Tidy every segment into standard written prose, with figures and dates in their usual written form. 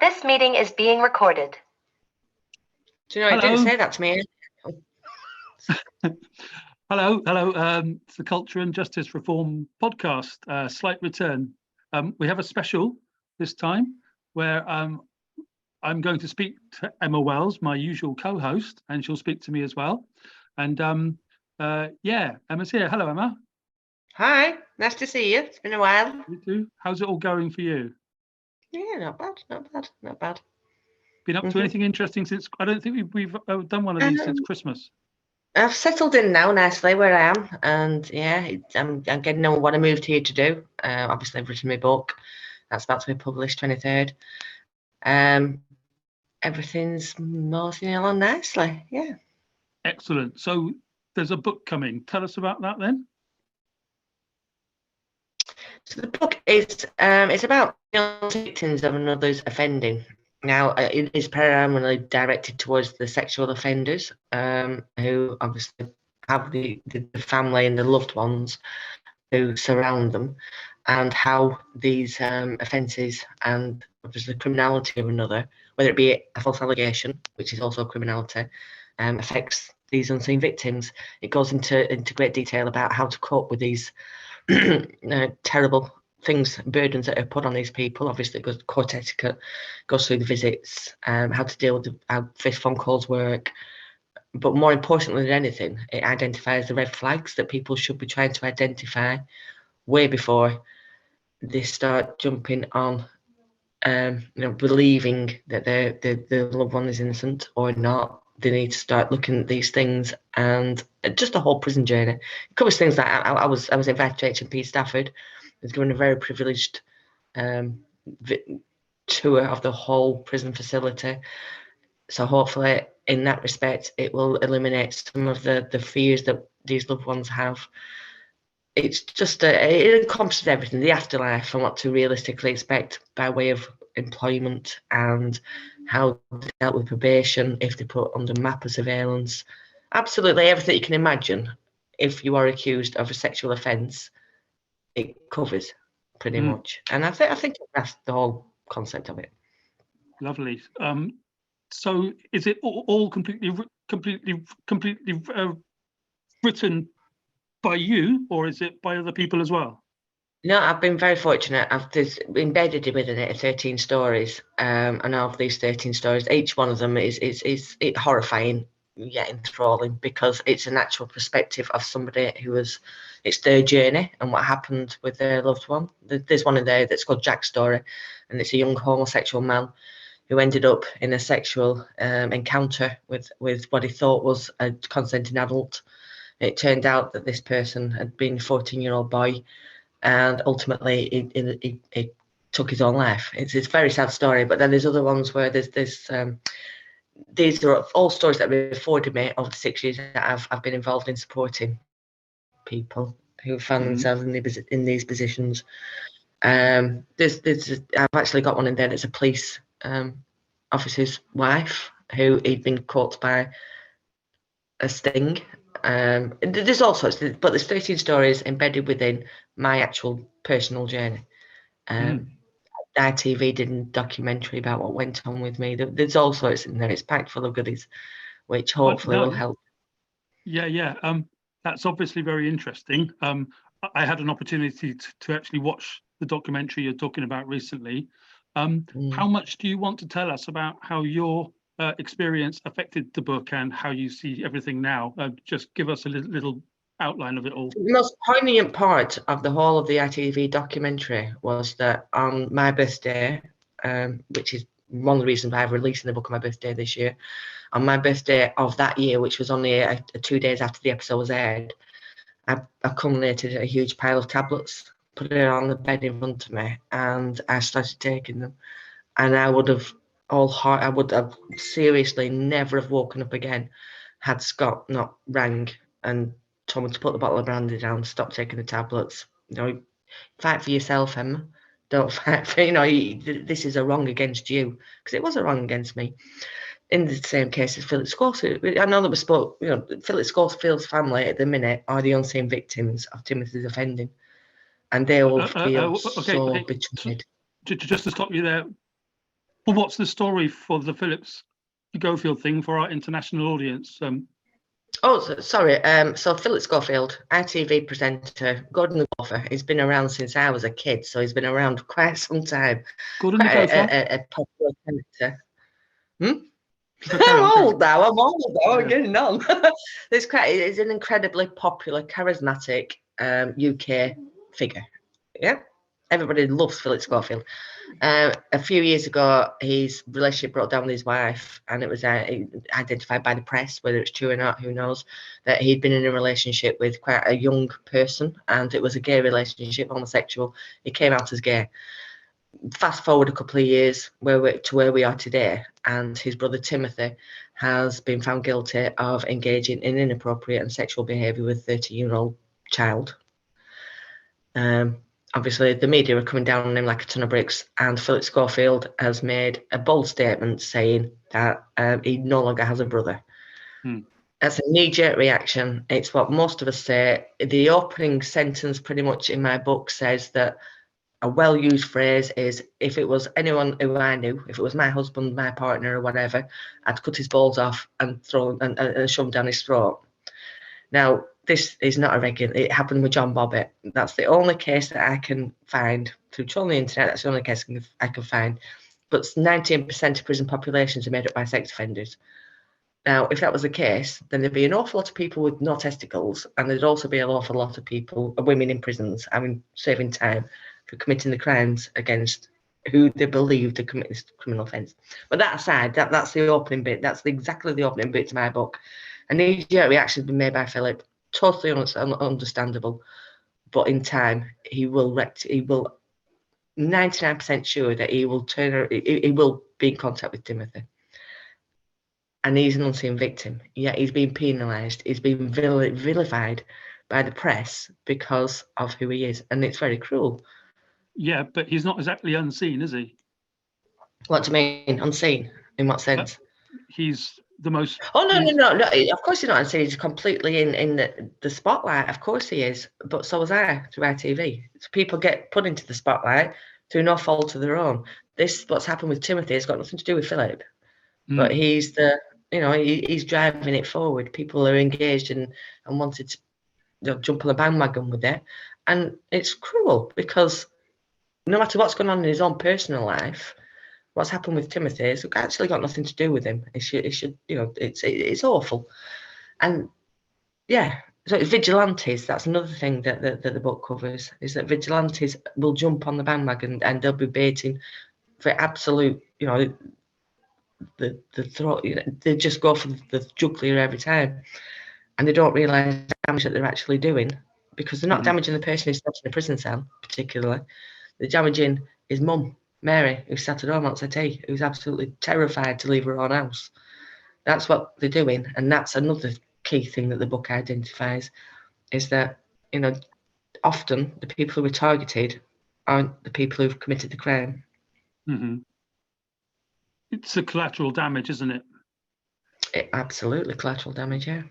This meeting is being recorded. Do you know, it didn't say that to me. Hello. It's the Culture and Justice Reform podcast, slight return. We have a special this time where I'm going to speak to Emma Wells, my usual co-host, and she'll speak to me as well. And Emma's here. Hello, Emma. Hi, nice to see you. It's been a while. You too. How's it all going for you? Yeah, not bad. Been up to anything interesting since? I don't think we've done one of these since Christmas. I've settled in now nicely where I am, and I'm getting on what I moved here to do. Obviously, I've written my book. That's about to be published 23rd. Everything's moving along nicely. Yeah. Excellent. So there's a book coming. Tell us about that then. So the book is it's about victims of another's offending. Now, it is primarily directed towards the sexual offenders who obviously have the family and the loved ones who surround them, and how these offences and obviously the criminality of another, whether it be a false allegation, which is also criminality, affects these unseen victims. It goes into great detail about how to cope with these terrible things, burdens that are put on these people. Obviously, it goes court etiquette, goes through the visits, how to deal with how first phone calls work. But more importantly than anything, it identifies the red flags that people should be trying to identify way before they start jumping on, believing that their loved one is innocent or not. They need to start looking at these things, and just the whole prison journey. It covers things like I was invited to HMP Stafford. I was given a very privileged tour of the whole prison facility. So hopefully, in that respect, it will eliminate some of the fears that these loved ones have. It's just it encompasses everything: the afterlife and what to realistically expect by way of employment, and how they dealt with probation if they put under MAPA surveillance. Absolutely everything you can imagine. If you are accused of a sexual offence, it covers pretty much, and I think that's the whole concept of it. Lovely. So is it all completely written by you, or is it by other people as well? No, I've been very fortunate. There's embedded within it 13 stories, and of these 13 stories, each one of them is horrifying yet enthralling, because it's an actual perspective of somebody it's their journey and what happened with their loved one. There's one in there that's called Jack's Story, and it's a young homosexual man who ended up in a sexual encounter with what he thought was a consenting adult. It turned out that this person had been a 14-year-old boy, and ultimately he took his own life. It's a very sad story. But then there's other ones where there's these are all stories that have afforded me over the 6 years that I've been involved in supporting people who found themselves in these positions. I've actually got one in there that's a police officer's wife who he'd been caught by a sting. There's all sorts, but there's 13 stories embedded within my actual personal journey. ITV did a documentary about what went on with me. There's all sorts in there. It's packed full of goodies, which hopefully will help. Yeah. That's obviously very interesting. I had an opportunity to actually watch the documentary you're talking about recently. How much do you want to tell us about how your experience affected the book and how you see everything now? Just give us a little outline of it all. The most poignant part of the whole of the ITV documentary was that on my birthday, which is one of the reasons why I'm releasing the book on my birthday this year, on my birthday of that year, which was only 2 days after the episode was aired, I accumulated a huge pile of tablets, put it on the bed in front of me, and I started taking them. And I would have seriously never have woken up again had Scott not rang and told me to put the bottle of brandy down, stop taking the tablets. Fight for yourself, Emma. Don't fight for, this is a wrong against you, because it was a wrong against me. In the same case as Philip Schofield, I know that we spoke, Philip Schofield's family at the minute are the unseen victims of Timothy's offending, and they will feel so betrayed. Just to stop you there, Well, what's the story for the Philip Schofield thing for our international audience? Sorry. So Philip Schofield, ITV presenter, Gordon the Gopher. He's been around since I was a kid, so he's been around quite some time. Gordon the Gopher? A popular character. I'm old now. I'm getting on. It's an incredibly popular, charismatic UK figure. Yeah, everybody loves Philip Schofield. A few years ago, his relationship broke down with his wife, and it was identified by the press, whether it's true or not, who knows, that he'd been in a relationship with quite a young person, and it was a gay relationship, homosexual. He came out as gay. Fast forward a couple of years to where we are today, and his brother Timothy has been found guilty of engaging in inappropriate and sexual behaviour with a 13-year-old child. Obviously, the media are coming down on him like a ton of bricks, and Philip Schofield has made a bold statement saying that he no longer has a brother. That's a knee-jerk reaction. It's what most of us say. The opening sentence pretty much in my book says that a well-used phrase is, if it was anyone who I knew, if it was my husband, my partner, or whatever, I'd cut his balls off and throw and shove them down his throat. Now, this is not a regular. It happened with John Bobbitt. That's the only case that I can find through trolling the internet. That's the only case I can find. But 19% of prison populations are made up by sex offenders. Now, if that was the case, then there'd be an awful lot of people with no testicles, and there'd also be an awful lot of women in prisons, saving time for committing the crimes against who they believe to commit this criminal offence. But that aside, that's the opening bit. That's exactly the opening bit to my book. A knee-jerk reaction has been made by Philip, totally understandable. But in time, he will 99% sure that he will he will be in contact with Timothy. And he's an unseen victim. Yet he's been penalised. He's been vilified by the press because of who he is. And it's very cruel. Yeah, but he's not exactly unseen, is he? What do you mean, unseen? In what sense? He's the most... Oh, no. Of course he's not unseen. He's completely in the spotlight. Of course he is. But so was I through ITV. So people get put into the spotlight through no fault of their own. What's happened with Timothy has got nothing to do with Philip. But he's he's driving it forward. People are engaged and wanted to jump on the bandwagon with it. And it's cruel because no matter what's going on in his own personal life, what's happened with Timothy has actually got nothing to do with him. It should it's awful. And yeah, so it's vigilantes. That's another thing that the book covers, is that vigilantes will jump on the bandwagon and they'll be baiting for absolute, the throat. They just go for the jugular every time, and they don't realise the damage that they're actually doing, because they're not damaging the person who's sat in a prison cell particularly. They're damaging his mum, Mary, who sat at home outside tea, who's absolutely terrified to leave her own house. That's what they're doing, and that's another key thing that the book identifies, is that often the people who are targeted aren't the people who've committed the crime. It's a collateral damage, isn't it? Absolutely collateral damage, yeah.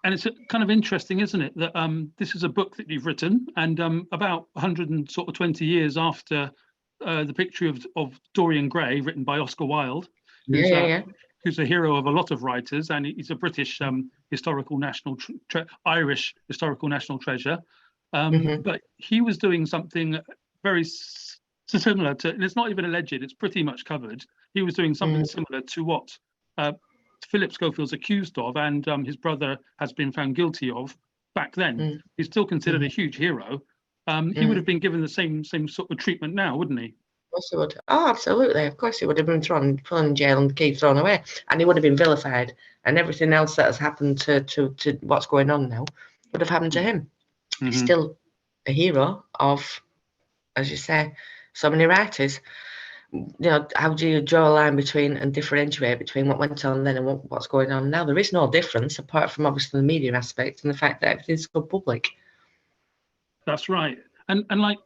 And it's kind of interesting, isn't it, that this is a book that you've written, and about 120 years after The Picture of Dorian Gray, written by Oscar Wilde, who's a hero of a lot of writers, and he's a British historical national Irish historical national treasure. But he was doing something very similar to, and it's not even alleged, it's pretty much covered. He was doing something similar to what Philip Schofield's accused of, and his brother has been found guilty of back then. He's still considered a huge hero. He would have been given the same sort of treatment now, wouldn't he? Of course he would. Oh, absolutely. Of course he would have been thrown in jail and the key thrown away, and he would have been vilified, and everything else that has happened to what's going on now would have happened to him. He's still a hero of, as you say, so many writers. How do you draw a line between and differentiate between what went on then and what's going on now? There is no difference, apart from obviously the media aspect and the fact that everything's so public. That's right. And like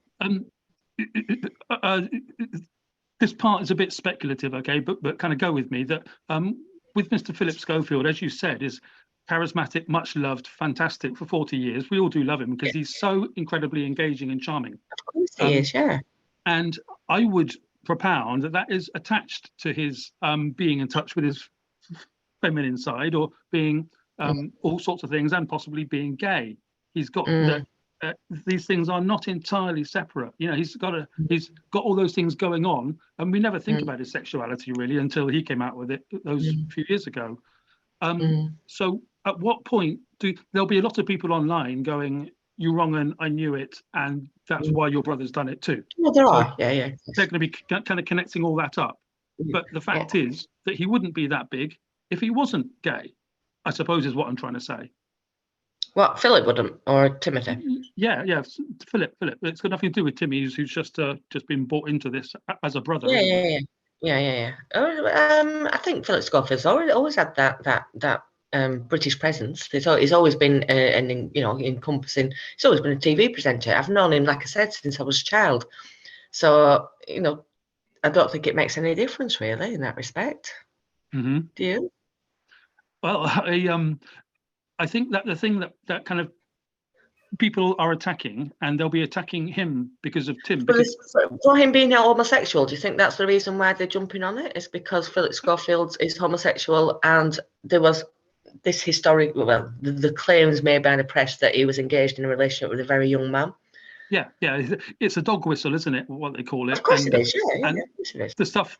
this part is a bit speculative, okay, but kind of go with me that with Mr. Philip Schofield, as you said, is charismatic, much loved, fantastic for 40 years. We all do love him because he's so incredibly engaging and charming. Of course he is, yeah. And I would propound that is attached to his being in touch with his feminine side, or being all sorts of things, and possibly being gay. He's got that. These things are not entirely separate. You know, he's got all those things going on, and we never think about his sexuality really until he came out with it those few years ago. So at what point there'll be a lot of people online going, "You're wrong, and I knew it, and that's why your brother's done it too." Well, there are, yeah. They're going to be kind of connecting all that up. But the fact is that he wouldn't be that big if he wasn't gay, I suppose, is what I'm trying to say. What, Philip wouldn't, or Timothy? Yeah, Philip. It's got nothing to do with Timmy, who's just been bought into this as a brother. Yeah. I think Philip Schofield's always had that British presence. He's always been encompassing. He's always been a TV presenter. I've known him, like I said, since I was a child. So I don't think it makes any difference really in that respect. Do you? Well, I think that the thing that kind of people are attacking, and they'll be attacking him because of Tim. For him being homosexual, do you think that's the reason why they're jumping on it? Is because Philip Schofield is homosexual, and there was this historic, the claims made by the press that he was engaged in a relationship with a very young man. Yeah, it's a dog whistle, isn't it? What they call it. Of course it is. And the stuff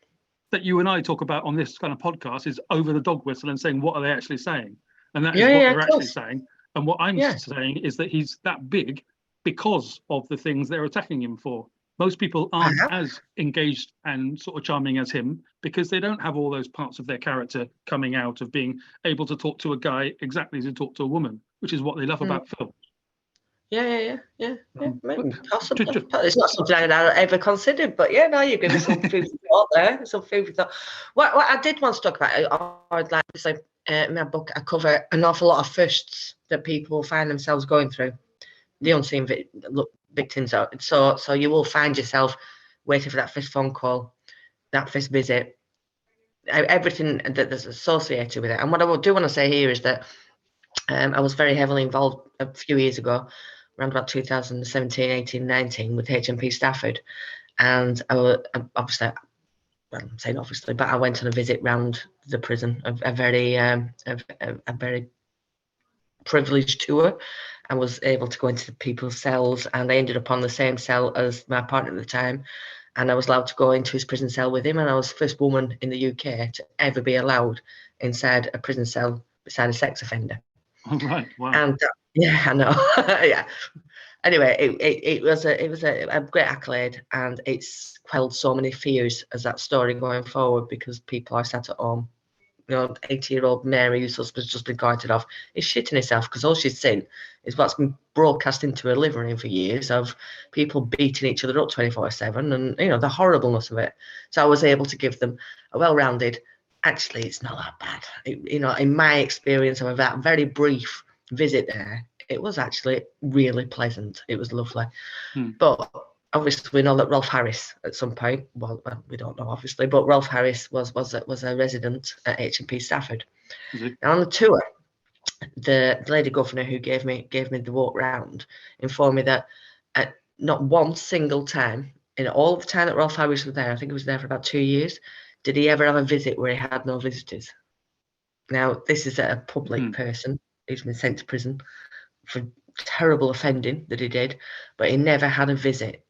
that you and I talk about on this kind of podcast is over the dog whistle and saying, what are they actually saying? And that is what they're actually saying. And what I'm saying is that he's that big because of the things they're attacking him for. Most people aren't as engaged and sort of charming as him because they don't have all those parts of their character coming out of being able to talk to a guy exactly as you talk to a woman, which is what they love about Phil. Yeah. Maybe, possibly. It's not something I'd ever considered, but you give me some food for thought there. Some food for thought. What I did want to talk about, I'd like to say, in my book, I cover an awful lot of firsts that people find themselves going through. The unseen victims are. So you will find yourself waiting for that first phone call, that first visit, everything that's associated with it. And what I do want to say here is that I was very heavily involved a few years ago, around about 2017, 18, 19, with HMP Stafford. And I was, obviously, well, I'm saying obviously, but I went on a visit round the prison, a very privileged tour. I was able to go into people's cells, and I ended up on the same cell as my partner at the time. And I was allowed to go into his prison cell with him. And I was the first woman in the UK to ever be allowed inside a prison cell beside a sex offender. Oh, right. Wow. And I know. Yeah. Anyway, it was a great accolade, and it's quelled so many fears as that story going forward, because people are sat at home. 80-year-old Mary, whose husband's just been carted off, is shitting herself because all she's seen is what's been broadcast into her living room for years of people beating each other up 24/7, and the horribleness of it. So I was able to give them a well-rounded. Actually, it's not that bad. In my experience of that very brief visit there, it was actually really pleasant. It was lovely. But obviously, we know that Rolf Harris at some point, well, we don't know obviously, but Rolf Harris was a resident at HMP Stafford. Now on the tour, the lady governor who gave me the walk round informed me that at not one single time in all of the time that Rolf Harris was there, I think he was there for about 2 years, did he ever have a visit where he had no visitors. Now, this is a public person who's been sent to prison for terrible offending that he did, but he never had a visit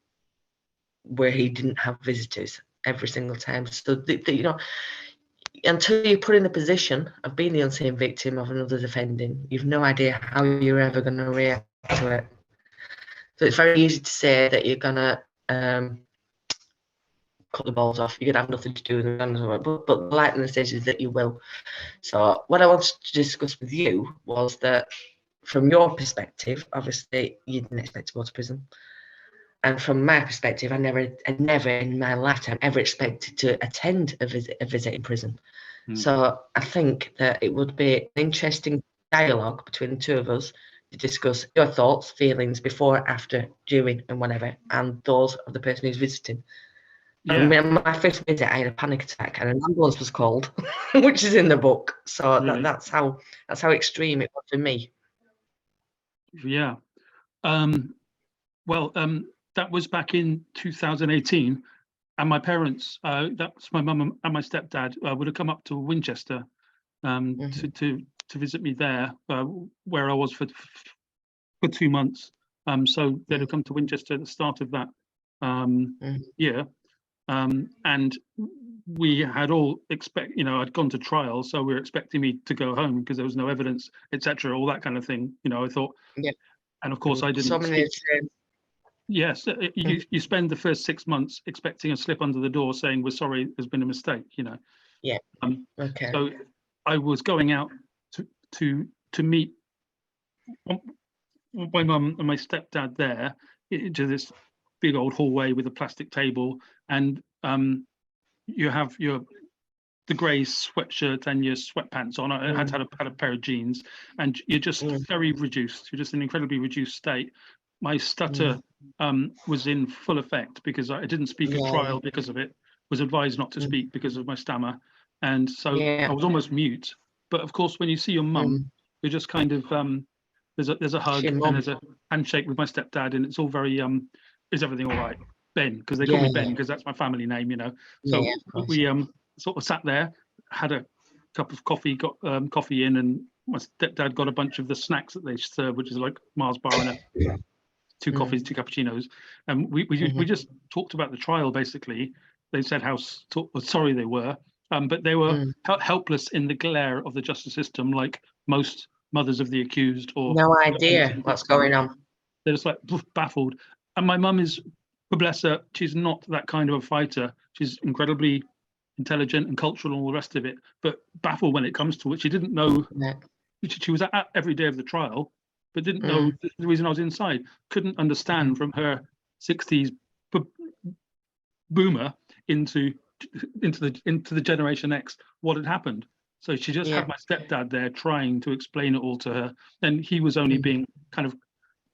where he didn't have visitors every single time. So, until you're put in the position of being the unseen victim of another's offending, you've no idea how you're ever going to react to it. So it's very easy to say that you're going to cut the balls off, you're going to have nothing to do with them, but the likeliness is that you will. So what I wanted to discuss with you was that from your perspective, obviously you didn't expect to go to prison. And from my perspective, I never in my lifetime ever expected to attend a visit in prison. So I think that it would be an interesting dialogue between the two of us to discuss your thoughts, feelings before, after, during, and whenever, and those of the person who's visiting. Yeah. I mean, my first visit, I had a panic attack, and an ambulance was called, which is in the book. So Really? that's how extreme it was for me. Yeah. That was back in 2018. and my parents, that's my mum and my stepdad, would have come up to Winchester to visit me there, where I was for 2 months. So they'd have come to Winchester at the start of that year, and we had all I'd gone to trial, so we were expecting me to go home because there was no evidence, etc., all that kind of thing. I thought, and of course I didn't. Yes, you spend the first 6 months expecting a slip under the door saying we're sorry, there's been a mistake. Yeah. Okay. So I was going out to meet my mum and my stepdad there into this big old hallway with a plastic table, and you have the grey sweatshirt and your sweatpants on. I had a pair of jeans, and you're just very reduced. You're just in an incredibly reduced state. My stutter was in full effect because I didn't speak at trial because of it. Was advised not to speak because of my stammer, and so I was almost mute. But of course, when you see your mum, you're just kind of there's a hug and there's a handshake with my stepdad, and it's all very is everything all right, Ben? Because they call me Ben because that's my family name, So we sort of sat there, had a cup of coffee, got coffee in, and my stepdad got a bunch of the snacks that they serve, which is like Mars bar and two coffees, 2 cappuccinos, and we just talked about the trial. Basically, they said how sorry they were, but they were helpless in the glare of the justice system, like most mothers of the accused, or no idea what's going on. They're just like baffled. And my mum is, bless her, she's not that kind of a fighter. She's incredibly intelligent and cultural and all the rest of it, but baffled when it comes to it. She didn't know. She was at every day of the trial, but didn't know the reason I was inside. Couldn't understand from her 60s boomer into the Generation X what had happened. So she just had my stepdad there trying to explain it all to her, and he was only being kind of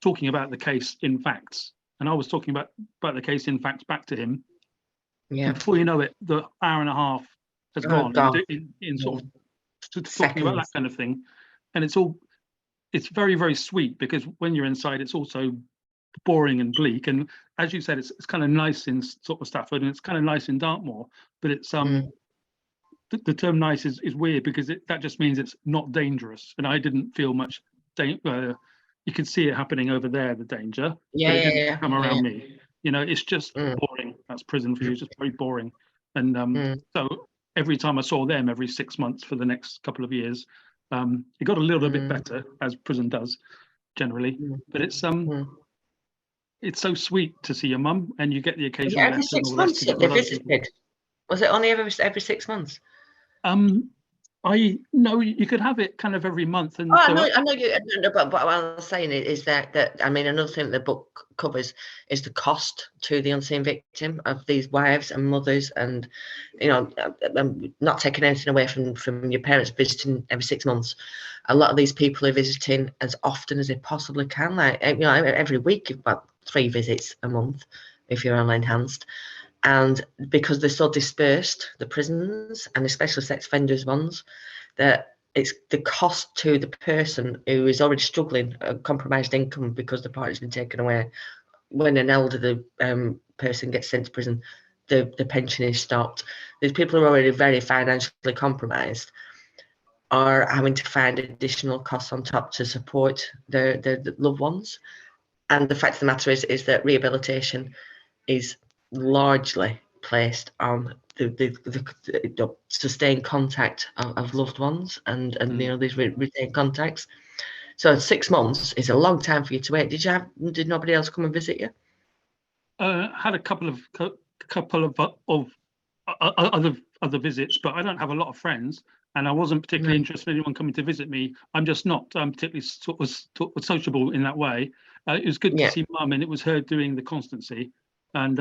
talking about the case in facts, and I was talking about the case in facts back to him. And before you know it, the hour and a half has gone in sort of talking about that kind of thing. And it's very, very sweet, because when you're inside, it's also boring and bleak. And as you said, it's kind of nice in sort of Stafford, and it's kind of nice in Dartmoor, but it's the term nice is weird, because that just means it's not dangerous. And I didn't feel much danger. You could see it happening over there, the danger, but it didn't come around me. It's just boring. That's prison for you. It's just very boring. And so every time I saw them, every 6 months for the next couple of years, it got a little bit better, as prison does generally. But it's so sweet to see your mum, and you get the occasional. Every 6 months they visited. Was it only every 6 months? I know you could have it kind of every month. And I know you. But what I'm saying is that I mean, another thing the book covers is the cost to the unseen victim of these wives and mothers, and I'm not taking anything away from your parents visiting every 6 months. A lot of these people are visiting as often as they possibly can. Like every week, you've got 3 visits a month if you're online enhanced. And because they're so dispersed, the prisons, and especially sex offenders ones, that it's the cost to the person who is already struggling, a compromised income because the partner's been taken away. When an elderly person gets sent to prison, the pension is stopped. These people who are already very financially compromised are having to find additional costs on top to support their loved ones. And the fact of the matter is that rehabilitation is largely placed on the sustained contact of loved ones and these retained contacts. So 6 months is a long time for you to wait. Did nobody else come and visit you? Had a couple of other visits, but I don't have a lot of friends, and I wasn't particularly interested in anyone coming to visit me. I'm just not particularly sort of sociable in that way. It was good to see Mum, and it was her doing the constancy. And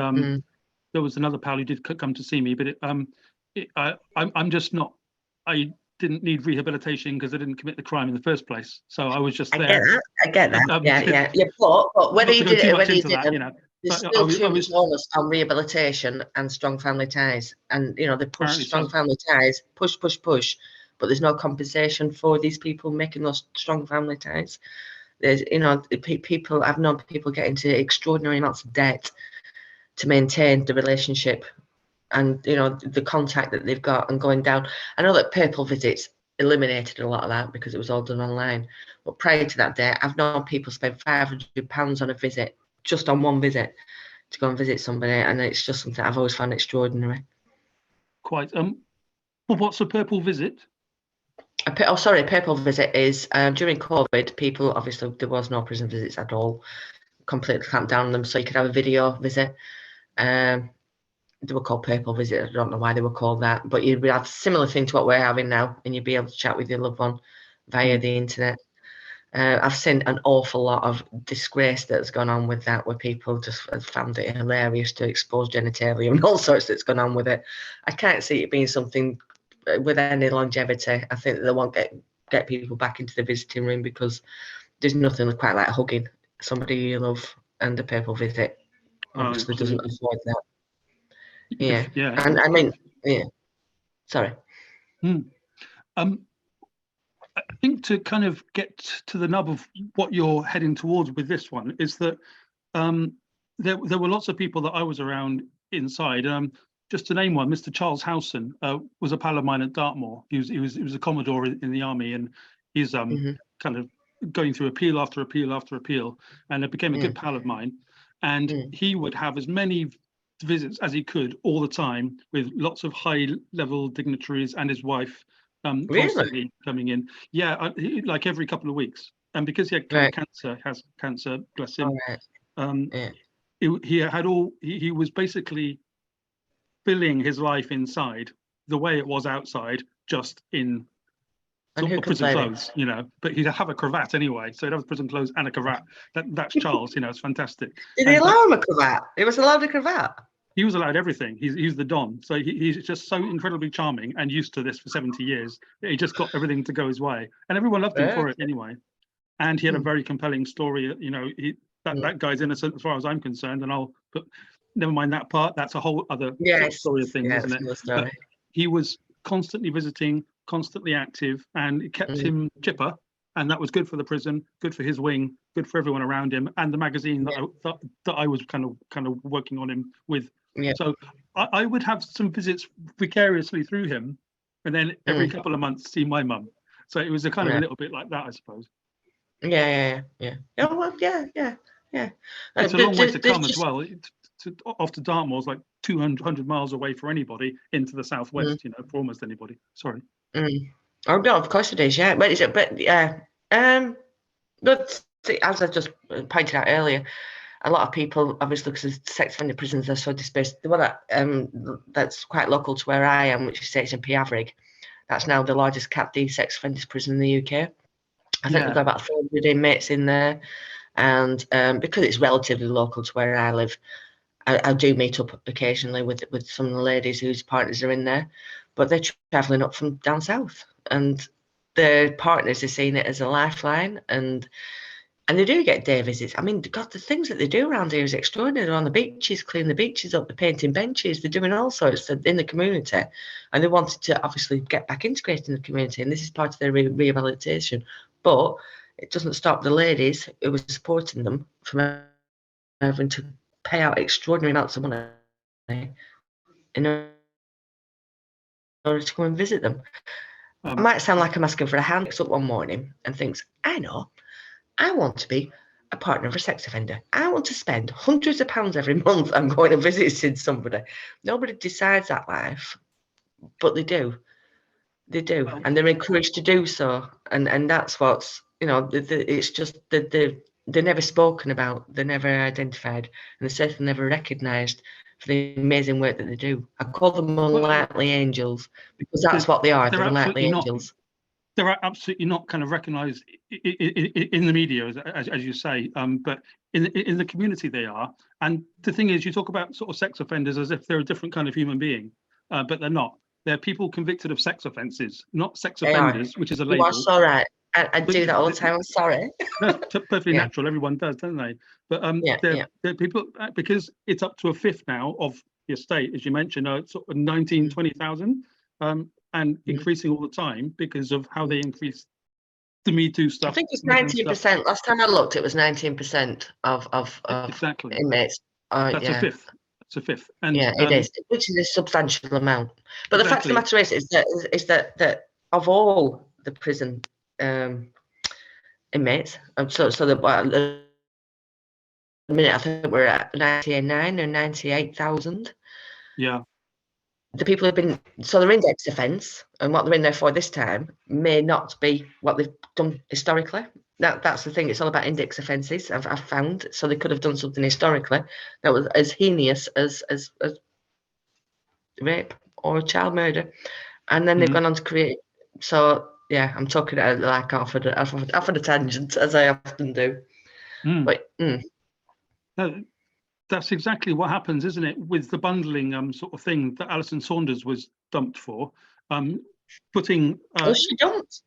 there was another pal who did come to see me, but I'm just not. I didn't need rehabilitation because I didn't commit the crime in the first place. So I was just there. I get that. Yeah. But whether you did it, there's still too much onus on rehabilitation and strong family ties. And they push strong family ties, push, but there's no compensation for these people making those strong family ties. There's, people, I've known people get into extraordinary amounts of debt to maintain the relationship and the contact that they've got and going down. I know that Purple Visits eliminated a lot of that because it was all done online. But prior to that day, I've known people spend £500 on a visit, just on one visit, to go and visit somebody, and it's just something I've always found extraordinary. Quite. Well, what's a Purple Visit? A Purple Visit is during COVID, people, obviously there was no prison visits at all, completely clamped down on them, so you could have a video visit. They were called Purple Visit. I don't know why they were called that, but you'd have a similar thing to what we're having now, and you'd be able to chat with your loved one via the internet. I've seen an awful lot of disgrace that's gone on with that, where people just have found it hilarious to expose genitalia and all sorts that's gone on with it. I can't see it being something with any longevity. I think they won't get people back into the visiting room, because there's nothing quite like hugging somebody you love, and a Purple Visit obviously doesn't avoid that. Yeah. And I mean, yeah. Sorry. I think to kind of get to the nub of what you're heading towards with this one is that there were lots of people that I was around inside. Just to name one, Mr. Charles Howson was a pal of mine at Dartmoor. He was a Commodore in the army, and he's kind of going through appeal after appeal after appeal, and it became a good pal of mine. And he would have as many visits as he could all the time, with lots of high-level dignitaries and his wife constantly coming in. Yeah, like every couple of weeks. And because he had cancer, bless him. He was basically filling his life inside the way it was outside, just in sort of prison clothes, But he'd have a cravat anyway, so he'd have prison clothes and a cravat. That's Charles, it's fantastic. Did he allow him a cravat? He was allowed a cravat? He was allowed everything. He's the Don. So he's just so incredibly charming and used to this for 70 years. He just got everything to go his way. And everyone loved him for it anyway. And he had a very compelling story. That guy's innocent as far as I'm concerned. And never mind that part. That's a whole other story of things, isn't it? But he was constantly visiting, constantly active, and it kept him chipper. And that was good for the prison, good for his wing, good for everyone around him, and the magazine that I was kind of working on him with. Yeah. So I would have some visits vicariously through him, and then every couple of months see my mum. So it was a kind of a little bit like that, I suppose. Yeah. Oh well, yeah. It's a long way to come as well. Off to Dartmoor is like 200 miles away for anybody into the southwest. For almost anybody. Sorry. Oh no, of course it is. Yeah, but as I just pointed out earlier, a lot of people, obviously, because sex offender prisons are so dispersed. The one that's quite local to where I am, which is HMP Avrig, that's now the largest Cat D sex offenders prison in the UK. I think we've got about 400 inmates in there, and because it's relatively local to where I live, I do meet up occasionally with some of the ladies whose partners are in there, but they're travelling up from down south, and their partners are seeing it as a lifeline, and they do get day visits. I mean, God, the things that they do around here is extraordinary. They're on the beaches, cleaning the beaches up, they're painting benches, they're doing all sorts in the community, and they wanted to obviously get back integrated in the community, and this is part of their rehabilitation. But it doesn't stop the ladies who were supporting them from having to pay out extraordinary amounts of money in order to come and visit them. It might sound like I'm asking for a hand. Wakes up one morning and thinks, I know, I want to be a partner of a sex offender. I want to spend hundreds of pounds every month on going and visiting somebody. Nobody decides that life, but they do. They do, and they're encouraged to do so. And that's what's, it's just that they're never spoken about, they're never identified, and they're certainly never recognised for the amazing work that they do. I call them unlikely angels, because that's what they are. They're unlikely angels. They're absolutely not kind of recognised in the media, as you say, but in the community they are. And the thing is, you talk about sort of sex offenders as if they're a different kind of human being, but they're not. They're people convicted of sex offences, not sex offenders, which is a label. You are so right. I do that all the time. I'm sorry. That's perfectly natural. Everyone does, don't they? But they're people, because it's up to a fifth now of the estate, as you mentioned, sort of 19, 20,000, and increasing all the time because of how they increase the Me Too stuff. I think it's 19%. Last time I looked, it was 19% of exactly inmates. That's a fifth. It's a fifth. And Yeah, it is, which is a substantial amount. But the fact of the matter is that of all the prison inmates, so that a minute I think we're at 99 or 98,000. Yeah. The people who've been, so their index offence and what they're in there for this time may not be what they've done historically. That's the thing. It's all about index offences. I've found, so they could have done something historically that was as heinous as rape or child murder, and then they've gone on to create. So yeah, I'm talking like off of the tangent, as I often do. But that's exactly what happens, isn't it, with the bundling sort of thing that Alison Saunders was dumped for, putting. She dumped.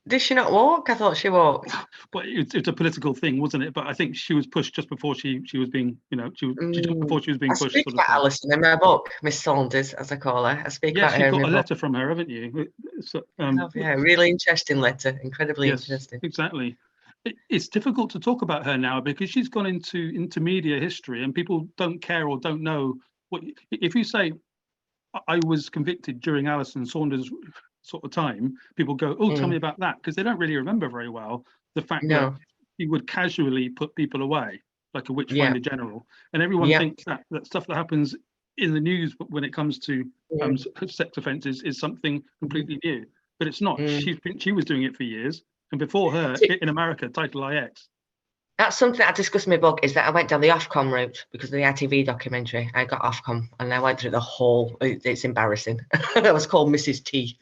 Did she not walk? I thought she walked. But it's a political thing, wasn't it? But I think she was pushed just before she was being, just before she was being pushed. I speak about Alison in my book, Miss Saunders, as I call her. I speak about her. Yes, you've got a letter from her, haven't you? So, yeah, really interesting letter. Incredibly interesting. Exactly. It's difficult to talk about her now because she's gone into media history, and people don't care or don't know what. If you say, "I was convicted during Alison Saunders' sort of time," people go, "Oh, tell me about that," because they don't really remember very well the fact that he would casually put people away like a witchfinder general, and everyone thinks that stuff that happens in the news when it comes to sex offences is something completely new, but it's not. She was doing it for years, and before her in America, Title IX. That's something I discussed in my book, is that I went down the Ofcom route because of the ITV documentary. I got Ofcom and I went through the whole, it's embarrassing. I was called Mrs. T.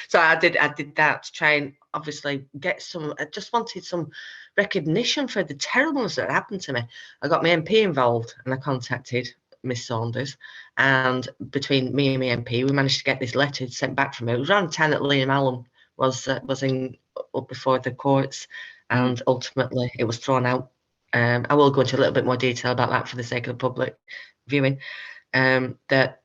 So I did that to try and obviously get some, I just wanted some recognition for the terribleness that happened to me. I got my MP involved and I contacted Miss Saunders, and between me and my MP, we managed to get this letter sent back from her. It was around the time that Liam Allen was up before the courts, and ultimately it was thrown out. I will go into a little bit more detail about that for the sake of the public viewing. That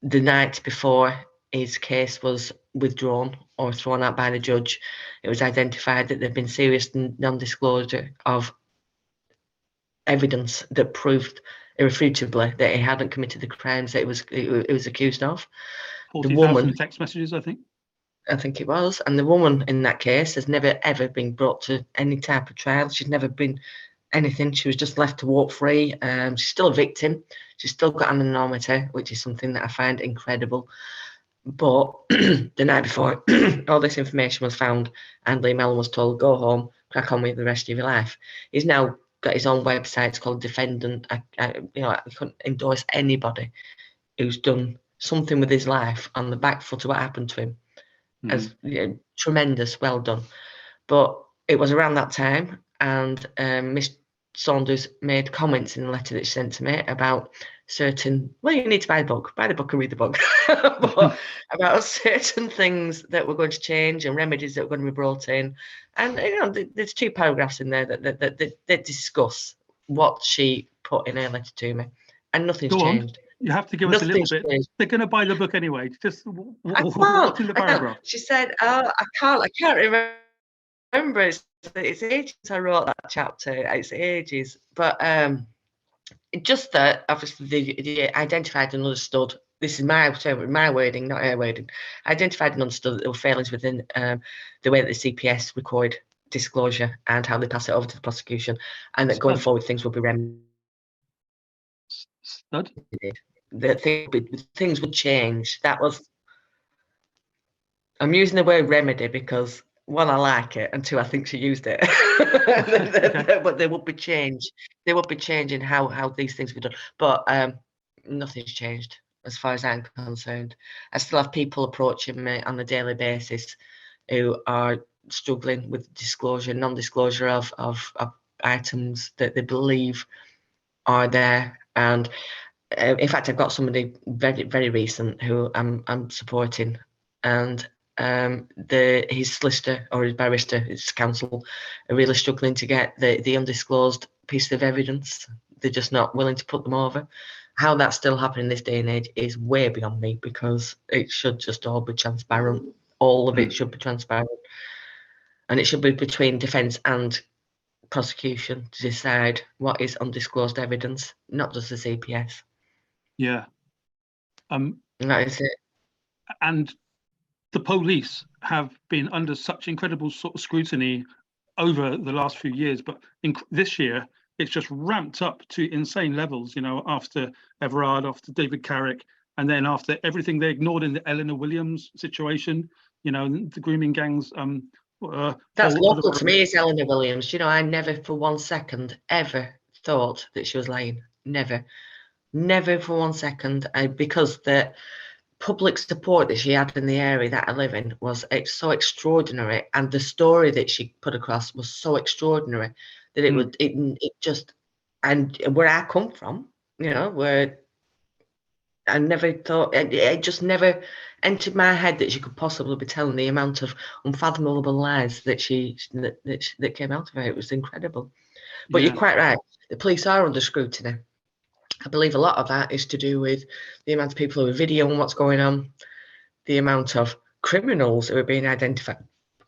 the night before his case was withdrawn or thrown out by the judge, it was identified that there'd been serious non-disclosure of evidence that proved irrefutably that he hadn't committed the crimes that it was accused of. 40,000 text messages, I think it was. And the woman in that case has never, ever been brought to any type of trial. She's never been anything. She was just left to walk free. She's still a victim. She's still got anonymity, which is something that I find incredible. But the night before all this information was found and Liam Allen was told, go home, crack on with the rest of your life. He's now got his own website. It's called Defendant. I couldn't endorse anybody who's done something with his life on the back foot of what happened to him. As tremendous, well done. But it was around that time, and Miss Saunders made comments in the letter that she sent to me about certain, well, you need to buy the book and read the book, but about certain things that were going to change and remedies that were going to be brought in. And there's 2 paragraphs in there that discuss what she put in her letter to me, and nothing's changed. You have to give us a little bit. Changed. They're going to buy the book anyway. Just what's in the paragraph? She said, "Oh, I can't remember. It's ages since I wrote that chapter. It's ages, but just that obviously they identified and understood. This is my wording, not her wording. Identified and understood that there were failings within the way that the CPS record disclosure and how they pass it over to the prosecution, and that going forward things will be remedied. That things would change. That was. I'm using the word remedy because 1, I like it, and 2, I think she used it. But there would be change. There would be change in how these things were done. But nothing's changed as far as I'm concerned. I still have people approaching me on a daily basis who are struggling with disclosure, non-disclosure of items that they believe are there. And in fact, I've got somebody very, very recent who I'm supporting, and his solicitor or his barrister, his counsel, are really struggling to get the undisclosed piece of evidence. They're just not willing to put them over. How that's still happening in this day and age is way beyond me, because it should just all be transparent. All of it should be transparent, and it should be between defence and prosecution to decide what is undisclosed evidence, not just the CPS. Yeah. And that is it. And the police have been under such incredible sort of scrutiny over the last few years, but this year it's just ramped up to insane levels, you know, after Everard, after David Carrick, and then after everything they ignored in the Eleanor Williams situation, you know, the grooming gangs. That's local to me, is Eleanor Williams. You know, I never for 1 second ever thought that she was lying. Never for 1 second. Because the public support that she had in the area that I live in was so extraordinary, and the story that she put across was so extraordinary that it just, and where I come from, you know, where I never thought, it just never entered my head that she could possibly be telling the amount of unfathomable lies that that came out of her. It was incredible. But you're quite right. The police are under scrutiny. I believe a lot of that is to do with the amount of people who are videoing what's going on, the amount of criminals who are being identified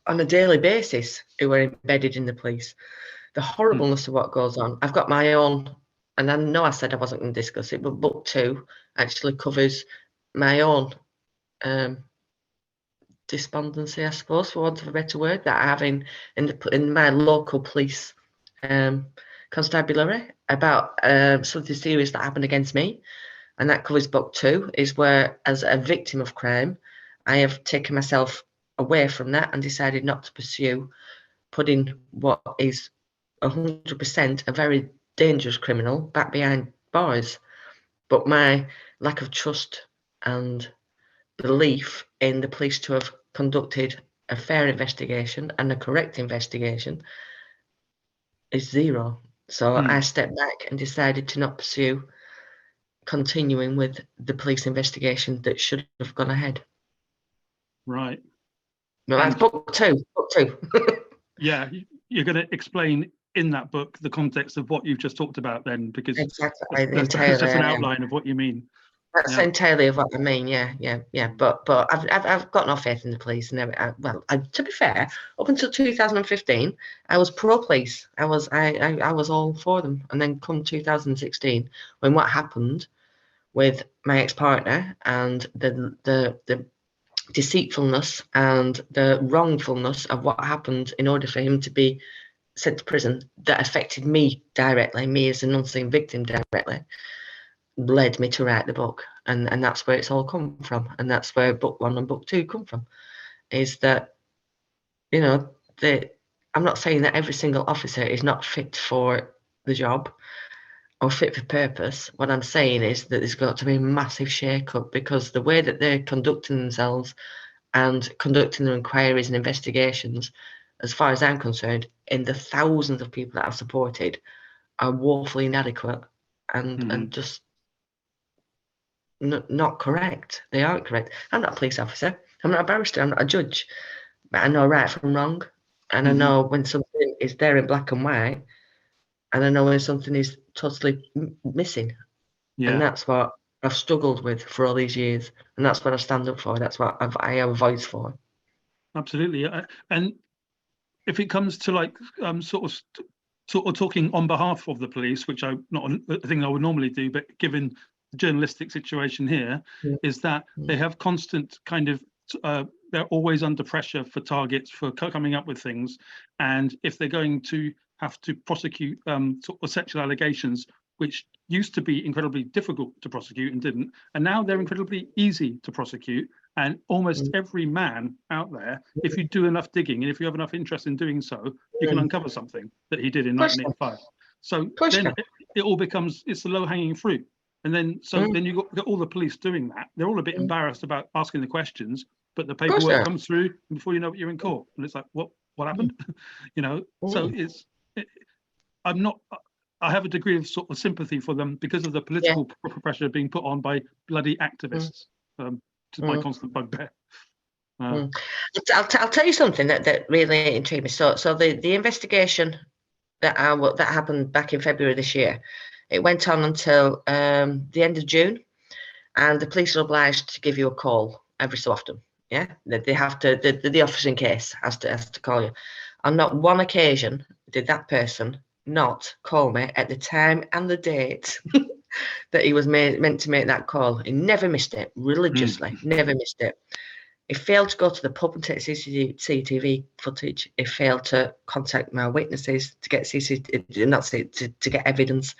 on a daily basis who are embedded in the police, the horribleness of what goes on. I've got my own, and I know I said I wasn't going to discuss it, but book 2 actually covers my own despondency, I suppose, for want of a better word, that I have in my local police constabulary about something serious that happened against me. And that covers book 2, is where, as a victim of crime, I have taken myself away from that and decided not to pursue putting what is 100% a very dangerous criminal back behind bars. But my lack of trust and belief in the police to have conducted a fair investigation and a correct investigation is zero. So I stepped back and decided to not pursue continuing with the police investigation that should have gone ahead. Right. Well, that's book 2. Book 2. Yeah, you're going to explain in that book the context of what you've just talked about then, because exactly, that's just an outline of what you mean. That's entirely of what I mean. Yeah. But I've got no faith in the police, and to be fair, up until 2015, I was pro police. I was all for them, and then come 2016, when what happened with my ex-partner and the deceitfulness and the wrongfulness of what happened in order for him to be sent to prison, that affected me directly, me as an unseen victim directly, led me to write the book. And that's where it's all come from. And that's where book 1 and book 2 come from, is that, you know, I'm not saying that every single officer is not fit for the job or fit for purpose. What I'm saying is that there's got to be a massive shake-up, because the way that they're conducting themselves and conducting their inquiries and investigations, as far as I'm concerned, in the thousands of people that I've supported, are woefully inadequate and just not correct. They aren't correct. I'm not a police officer. I'm not a barrister. I'm not a judge. But I know right from wrong. And I know when something is there in black and white, and I know when something is totally missing. Yeah. And that's what I've struggled with for all these years. And that's what I stand up for. That's what I have a voice for. Absolutely. And if it comes to like sort of talking on behalf of the police, which I not a thing I would normally do, but given the journalistic situation here, is that they have constant kind of they're always under pressure for targets, for coming up with things, and if they're going to have to prosecute sort of sexual allegations, which used to be incredibly difficult to prosecute and didn't, and now they're incredibly easy to prosecute. And almost every man out there, if you do enough digging and if you have enough interest in doing so, you can uncover something that he did in 1985. So then it all becomes, it's the low-hanging fruit. And then then you got all the police doing that. They're all a bit embarrassed about asking the questions, but the paperwork comes through, and before you know it, you're in court. And it's like, what happened? You know, so I have a degree of sort of sympathy for them because of the political pressure being put on by bloody activists. To my constant bugbear. I'll tell you something that really intrigued me. So the investigation that happened back in February this year, it went on until the end of June, and the police are obliged to give you a call every so often. Yeah, they have to. The officer in case has to call you. On not one occasion did that person not call me at the time and the date that he was meant to make that call. He never missed it, religiously, never missed it. He failed to go to the pub and take CCTV footage. He failed to contact my witnesses to get to get evidence.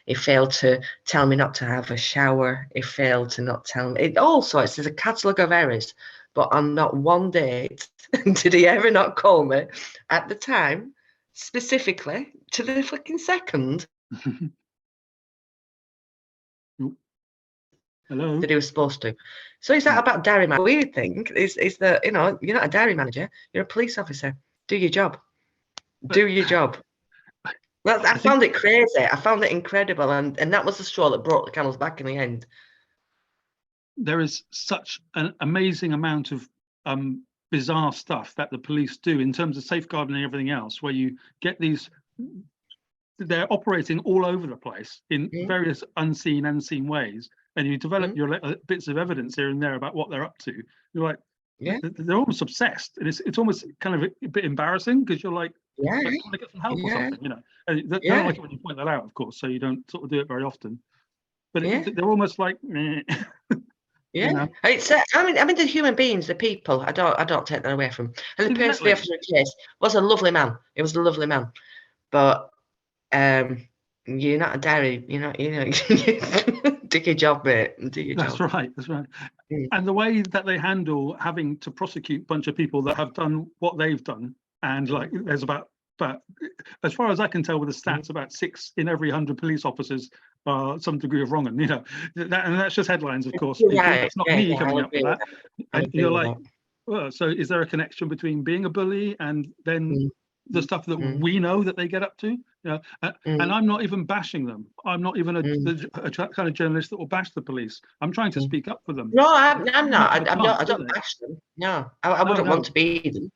He failed to tell me not to have a shower. He failed to not tell me. All sorts. There's a catalogue of errors. But on not one date did he ever not call me at the time, specifically to the fucking second. Hello. That he was supposed to. So is that about dairy man? Weird thing is that, you know, you're not a dairy manager, you're a police officer. Do your job. Do your job. Well, I found it crazy. I found it incredible, and that was the straw that broke the camel's back in the end. There is such an amazing amount of bizarre stuff that the police do in terms of safeguarding and everything else, where you get these, they're operating all over the place in various unseen ways, and you develop your bits of evidence here and there about what they're up to. You're like, they're almost obsessed, and it's almost kind of a bit embarrassing, because you're like, I want to get some help or something, you know. And they don't like it when you point that out, of course, so you don't sort of do it very often. But they're almost like, Yeah, you know? It's. I mean, the human beings, the people. I don't take that away from. And the person, the officer in the case, was a lovely man. He was a lovely man, but you're not a dairy. You know. Do your job, mate. Do your job. That's right. That's right. And the way that they handle having to prosecute a bunch of people that have done what they've done, and like there's about as far as I can tell with the stats, about 6 in every 100 police officers are some degree of wrong, and you know and that's just headlines, of course. It's not me coming up with that. And you're like, well, so is there a connection between being a bully and then the stuff that we know that they get up to? You know, and I'm not even bashing them. I'm not even a kind of journalist that will bash the police. I'm trying to speak up for them. No, I'm not. I don't bash them. No, I wouldn't want to be them.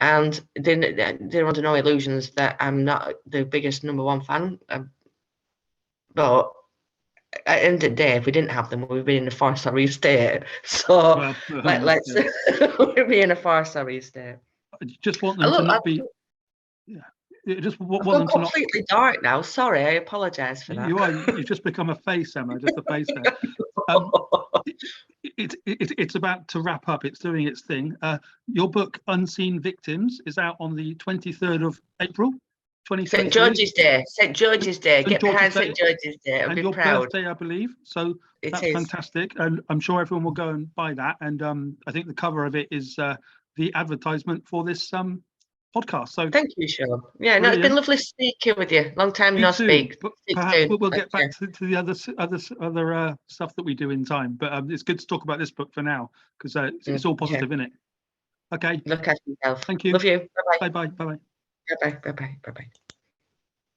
And they're under no illusions that I'm not the biggest #1 fan. But at the end of the day, if we didn't have them, we'd be in a 4-star state. So let's we'd be in a 4-star state. I just want them to not be. Just want them to not. Completely dark now. Sorry, I apologise for that. You've just become a face, Emma. Just a face there. It's about to wrap up. It's doing its thing. Your book, Unseen Victims, is out on the 23rd of April, 2023. St. George's Day. St. George's Day. Get behind St. George's Day. And your birthday, I believe. So that's fantastic. And I'm sure everyone will go and buy that. And I think the cover of it is the advertisement for this podcast. So thank you, Sean. Yeah, no, it's been lovely speaking with you. Long time no speak. Perhaps we'll get back to the other stuff that we do in time. But it's good to talk about this book for now, because it's all positive in it. Okay. Look after yourself. Thank you. Love you. Bye bye. Bye bye. Bye bye. Bye bye. Bye bye. Bye bye.